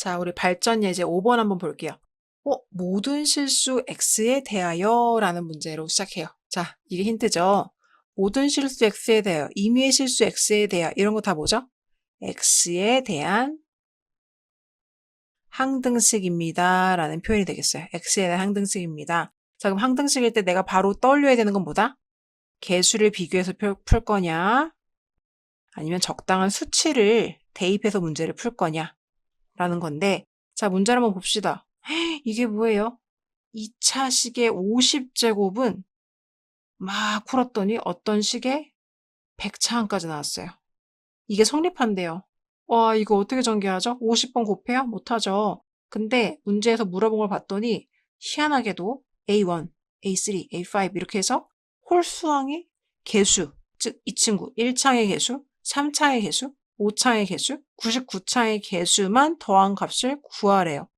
자, 우리 발전 예제 5번 한번 볼게요. 모든 실수 x에 대하여 라는 문제로 시작해요. 자, 이게 힌트죠. 모든 실수 x에 대하여, 임의의 실수 x에 대하여 이런 거 다 뭐죠? x에 대한 항등식입니다 라는 표현이 되겠어요. x에 대한 항등식입니다. 자, 그럼 항등식일 때 내가 바로 떠올려야 되는 건 뭐다? 개수를 비교해서 풀 거냐? 아니면 적당한 수치를 대입해서 문제를 풀 거냐? 라는 건데, 자, 문제를 한번 봅시다. 이게 뭐예요? 2차 식의 50제곱은 막 풀었더니 어떤 식의 100차항까지 나왔어요. 이게 성립한대요. 와, 이거 어떻게 전개하죠? 50번 곱해요? 못하죠. 근데 문제에서 물어본 걸 봤더니 희한하게도 A1, A3, A5 이렇게 해서 홀수항의 개수, 즉 이 친구 1차의 개수, 3차의 개수, 5차의 개수, 99차의 개수만 더한 값을 구하래요.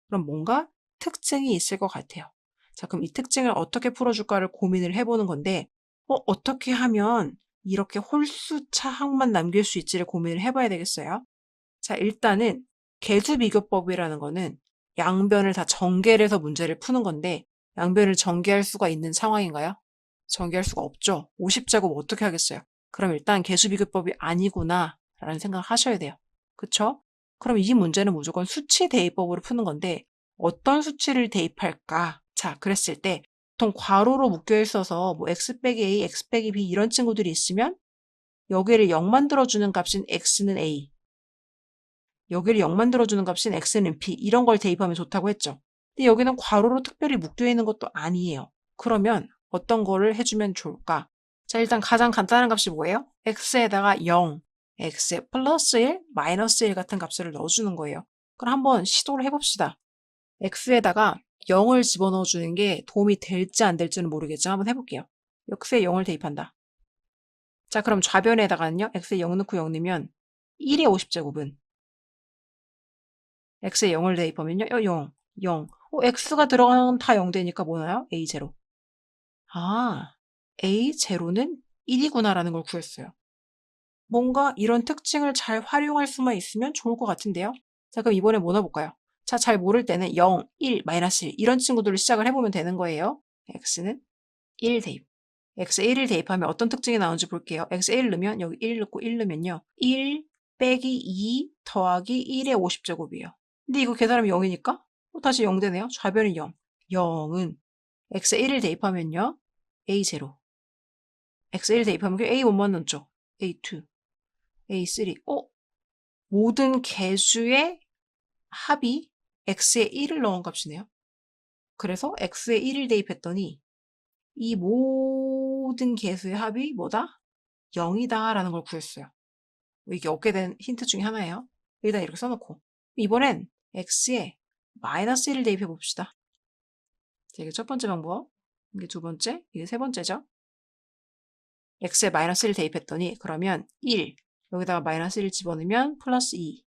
그럼 뭔가 특징이 있을 것 같아요. 자, 그럼 이 특징을 어떻게 풀어줄까를 고민을 해보는 건데, 어떻게 하면 이렇게 홀수차 항만 남길 수 있지를 고민을 해봐야 되겠어요. 자, 일단은 개수비교법이라는 거는 양변을 다 전개를 해서 문제를 푸는 건데, 양변을 전개할 수가 있는 상황인가요? 전개할 수가 없죠. 50제곱 어떻게 하겠어요? 그럼 일단 개수비교법이 아니구나 라는 생각을 하셔야 돼요. 그쵸? 그럼 이 문제는 무조건 수치 대입법으로 푸는 건데 어떤 수치를 대입할까? 자, 그랬을 때 보통 괄호로 묶여 있어서 뭐 x 빼기 a, x 빼기 b 이런 친구들이 있으면 여기를 0 만들어주는 값인 x는 a, 여기를 0 만들어주는 값인 x는 b 이런 걸 대입하면 좋다고 했죠. 근데 여기는 괄호로 특별히 묶여 있는 것도 아니에요. 그러면 어떤 거를 해주면 좋을까? 자, 일단 가장 간단한 값이 뭐예요? x에다가 0, x에 플러스 1, 마이너스 1 같은 값을 넣어주는 거예요. 그럼 한번 시도를 해봅시다. x에다가 0을 집어넣어 주는 게 도움이 될지 안 될지는 모르겠지만 한번 해볼게요. x에 0을 대입한다. 자, 그럼 좌변에다가는요. x에 0 넣고 0 넣으면 1의 50제곱은 x에 0을 대입하면요. 0, 0. x가 들어가면 다 0 되니까 뭐 나요? a0. 아, a0는 1이구나라는 걸 구했어요. 뭔가 이런 특징을 잘 활용할 수만 있으면 좋을 것 같은데요. 자, 그럼 이번에 뭐 넣어볼까요? 자, 잘 모를 때는 0, 1, 마이너스 1 이런 친구들로 시작을 해보면 되는 거예요. x는 1 대입. x에 1을 대입하면 어떤 특징이 나오는지 볼게요. x에 1 넣으면 여기 1 넣고 1 넣으면요. 1 빼기 2 더하기 1의 50제곱이에요. 근데 이거 계산하면 0이니까 다시 0 되네요. 좌변이 0. 0은 x에 1을 대입하면요. a0. x에 1 대입하면 a1만 넣죠. a2, a3. 모든 개수의 합이 x에 1을 넣은 값이네요. 그래서 x에 1을 대입했더니 이 모든 개수의 합이 뭐다? 0이다 라는 걸 구했어요. 이게 얻게 된 힌트 중에 하나예요. 일단 이렇게 써놓고 이번엔 x에 마이너스 1을 대입해 봅시다. 자, 이게 첫 번째 방법, 이게 두 번째, 이게 세 번째죠. x에 마이너스 1을 대입했더니 그러면 1, 여기다가 마이너스 1 집어넣으면 플러스 2,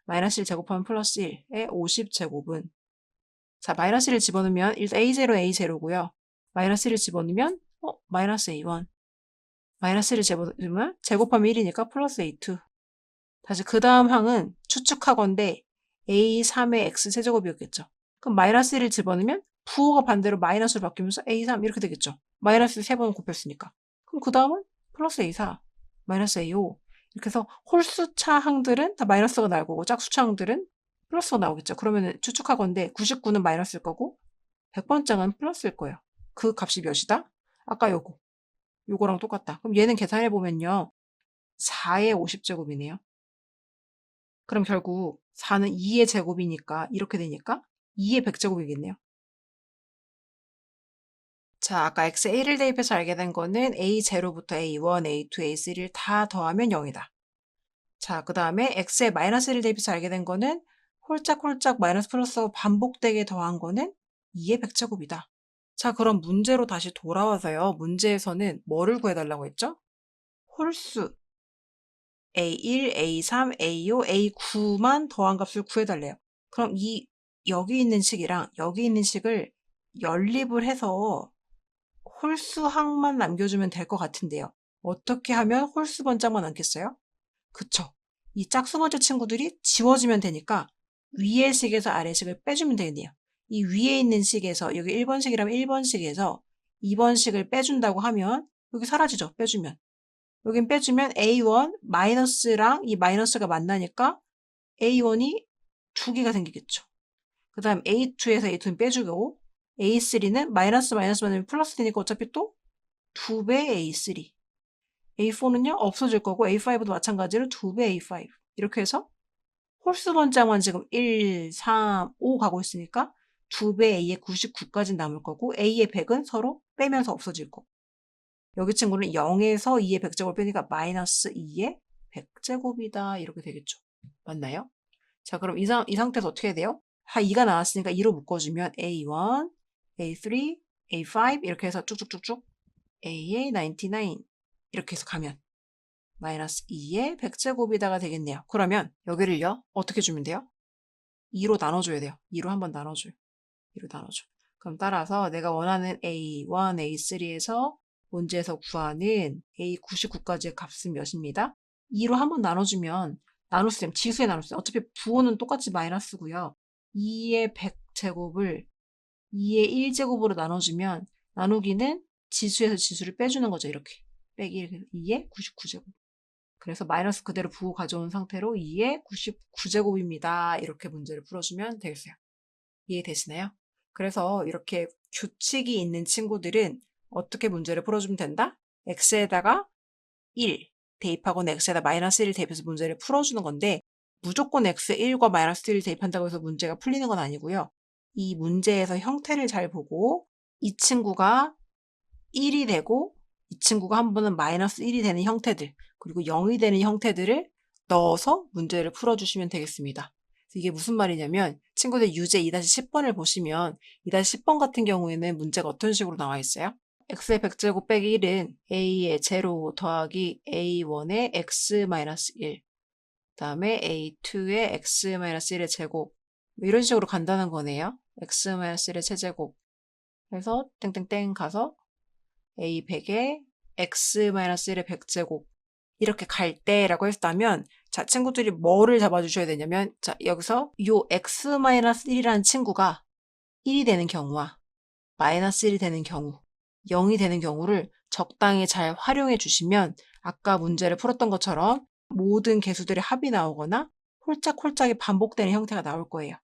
마이너스 1 제곱하면 플러스 1의 50제곱은, 자, 마이너스 1을 집어넣으면 일단 a0, a0고요. 마이너스 1을 집어넣으면 마이너스 a1, 마이너스 1을 집어넣으면 제곱하면 1이니까 플러스 a2. 다시 그 다음 항은 추측하건대 a3의 x 세제곱이었겠죠. 그럼 마이너스 1을 집어넣으면 부호가 반대로 마이너스로 바뀌면서 a3 이렇게 되겠죠. 마이너스를 3번 곱했으니까. 그럼 그 다음은 플러스 a4, 마이너스 a5 이렇게 해서 홀수차 항들은 다 마이너스가 나올 거고 짝수차 항들은 플러스가 나오겠죠. 그러면 추측하건대 99는 마이너스일 거고 100번째는 플러스일 거예요. 그 값이 몇이다? 아까 요거랑 똑같다. 그럼 얘는 계산해보면요. 4의 50제곱이네요. 그럼 결국 4는 2의 제곱이니까 이렇게 되니까 2의 100제곱이겠네요. 자, 아까 x에 1을 대입해서 알게 된 거는 a0부터 a1, a2, a3를 다 더하면 0이다. 자, 그 다음에 x에 마이너스 1을 대입해서 알게 된 거는 홀짝홀짝 마이너스 플러스가 반복되게 더한 거는 2의 100제곱이다. 자, 그럼 문제로 다시 돌아와서요. 문제에서는 뭐를 구해달라고 했죠? 홀수 A1, A3, A5, A9만 더한 값을 구해달래요. 그럼 여기 있는 식이랑 여기 있는 식을 연립을 해서 홀수항만 남겨주면 될 것 같은데요. 어떻게 하면 홀수 번짝만 남겠어요? 그쵸. 이 짝수 번째 친구들이 지워지면 되니까 위의 식에서 아래 식을 빼주면 되겠네요. 이 위에 있는 식에서 여기 1번식이라면 1번식에서 2번식을 빼준다고 하면 여기 사라지죠. 빼주면. 여긴 빼주면 A1 마이너스랑 이 마이너스가 만나니까 A1이 2개가 생기겠죠. 그 다음 A2에서 A2는 빼주고 A3는 마이너스 만나면 플러스 되니까 어차피 또 2배 A3. A4는요 없어질 거고 A5도 마찬가지로 2배 A5. 이렇게 해서 홀수 번짝만 지금 1, 3, 5 가고 있으니까 2배 A의 99까지 남을 거고 A의 100은 서로 빼면서 없어질 거고 여기 친구는 0에서 2의 100제곱 빼니까 마이너스 2의 100제곱이다. 이렇게 되겠죠. 맞나요? 자, 그럼 이 상태에서 어떻게 해야 돼요? 2가 나왔으니까 2로 묶어주면 A1, A3, A5 이렇게 해서 쭉쭉쭉쭉 A의 99 이렇게 해서 가면 마이너스 2의 100제곱이다가 되겠네요. 그러면 여기를요 어떻게 주면 돼요? 2로 나눠줘야 돼요. 2로 한번 나눠줘요. 2로 나눠줘. 그럼 따라서 내가 원하는 A1, A3에서 문제에서 구하는 A99까지의 값은 몇입니다? 2로 한번 나눠주면 나눗셈, 지수에 나눗셈. 어차피 부호는 똑같이 마이너스고요. 2의 100제곱을 2의 1제곱으로 나눠주면 나누기는 지수에서 지수를 빼주는 거죠. 이렇게. 빼기 2의 99제곱. 그래서 마이너스 그대로 부호 가져온 상태로 2의 99제곱입니다. 이렇게 문제를 풀어주면 되겠어요. 이해되시나요? 그래서 이렇게 규칙이 있는 친구들은 어떻게 문제를 풀어주면 된다? x에다가 1 대입하거나 x에다 마이너스 1을 대입해서 문제를 풀어주는 건데 무조건 x에 1과 마이너스 1을 대입한다고 해서 문제가 풀리는 건 아니고요. 이 문제에서 형태를 잘 보고 이 친구가 1이 되고 이 친구가 한 번은 마이너스 1이 되는 형태들 그리고 0이 되는 형태들을 넣어서 문제를 풀어주시면 되겠습니다. 이게 무슨 말이냐면 친구들 유제 2-10번을 보시면 2-10번 같은 경우에는 문제가 어떤 식으로 나와 있어요? x의 100제곱 빼기 1은 a의 제로 더하기 a1의 x-1 다음에 a2의 x-1의 제곱 이런 식으로 간다는 거네요. x-1의 세제곱 해서 땡땡땡 가서 a100에 x-1의 100제곱 이렇게 갈 때라고 했다면 자 친구들이 뭐를 잡아주셔야 되냐면 자 여기서 요 x-1이라는 친구가 1이 되는 경우와 마이너스 1이 되는 경우 0이 되는 경우를 적당히 잘 활용해 주시면 아까 문제를 풀었던 것처럼 모든 개수들의 합이 나오거나 홀짝홀짝이 반복되는 형태가 나올 거예요.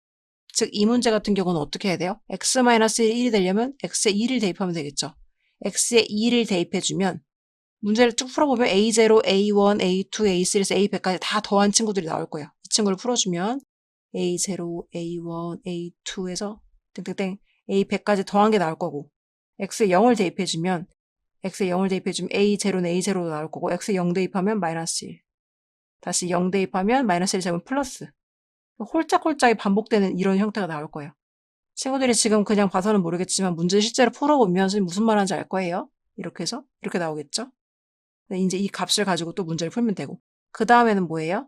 즉 이 문제 같은 경우는 어떻게 해야 돼요? x-1이 되려면 x에 2를 대입하면 되겠죠. x에 2를 대입해주면 문제를 쭉 풀어보면 A0, A1, A2, A3에서 A100까지 다 더한 친구들이 나올 거예요. 이 친구를 풀어주면 A0, A1, A2에서 땡땡땡 A100까지 더한 게 나올 거고 X에 0을 대입해주면 A0는 A0로 나올 거고 X에 0 대입하면 마이너스 1 다시 0 대입하면 마이너스 1 잡으면 플러스 홀짝홀짝이 반복되는 이런 형태가 나올 거예요. 친구들이 지금 그냥 봐서는 모르겠지만 문제 실제로 풀어보면 무슨 말하는지 알 거예요. 이렇게 해서 이렇게 나오겠죠. 이제 이 값을 가지고 또 문제를 풀면 되고 그 다음에는 뭐예요?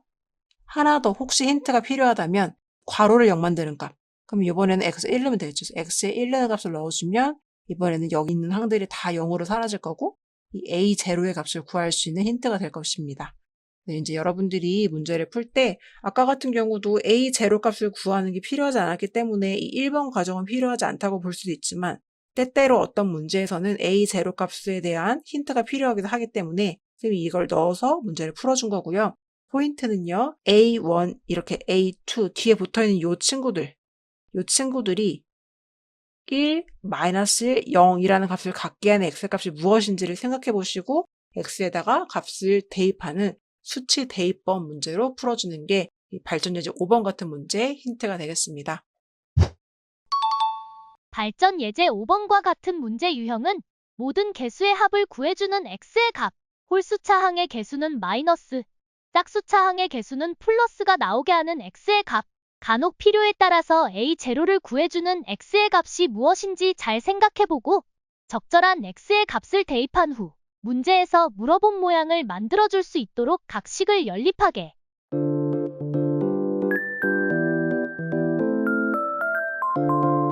하나 더 혹시 힌트가 필요하다면 괄호를 0 만드는 값. 그럼 이번에는 x 1 넣으면 되겠죠. x에 1 넣는 값을 넣어주면 이번에는 여기 있는 항들이 다 0으로 사라질 거고 이 a0의 값을 구할 수 있는 힌트가 될 것입니다. 네, 이제 여러분들이 문제를 풀 때 아까 같은 경우도 a0 값을 구하는 게 필요하지 않았기 때문에 이 1번 과정은 필요하지 않다고 볼 수도 있지만 때때로 어떤 문제에서는 a0 값에 대한 힌트가 필요하기도 하기 때문에 선생님이 이걸 넣어서 문제를 풀어준 거고요. 포인트는요. A1 이렇게 A2 뒤에 붙어있는 요 친구들이 1, 마이너스 0이라는 값을 갖게 하는 x의 값이 무엇인지를 생각해 보시고 x에다가 값을 대입하는 수치 대입법 문제로 풀어주는 게 발전예제 5번 같은 문제의 힌트가 되겠습니다. 발전 예제 5번과 같은 문제 유형은 모든 개수의 합을 구해주는 x의 값, 홀수차 항의 개수는 마이너스, 짝수차 항의 개수는 플러스가 나오게 하는 x의 값, 간혹 필요에 따라서 a0를 구해주는 x의 값이 무엇인지 잘 생각해보고 적절한 x의 값을 대입한 후 문제에서 물어본 모양을 만들어줄 수 있도록 각 식을 연립하게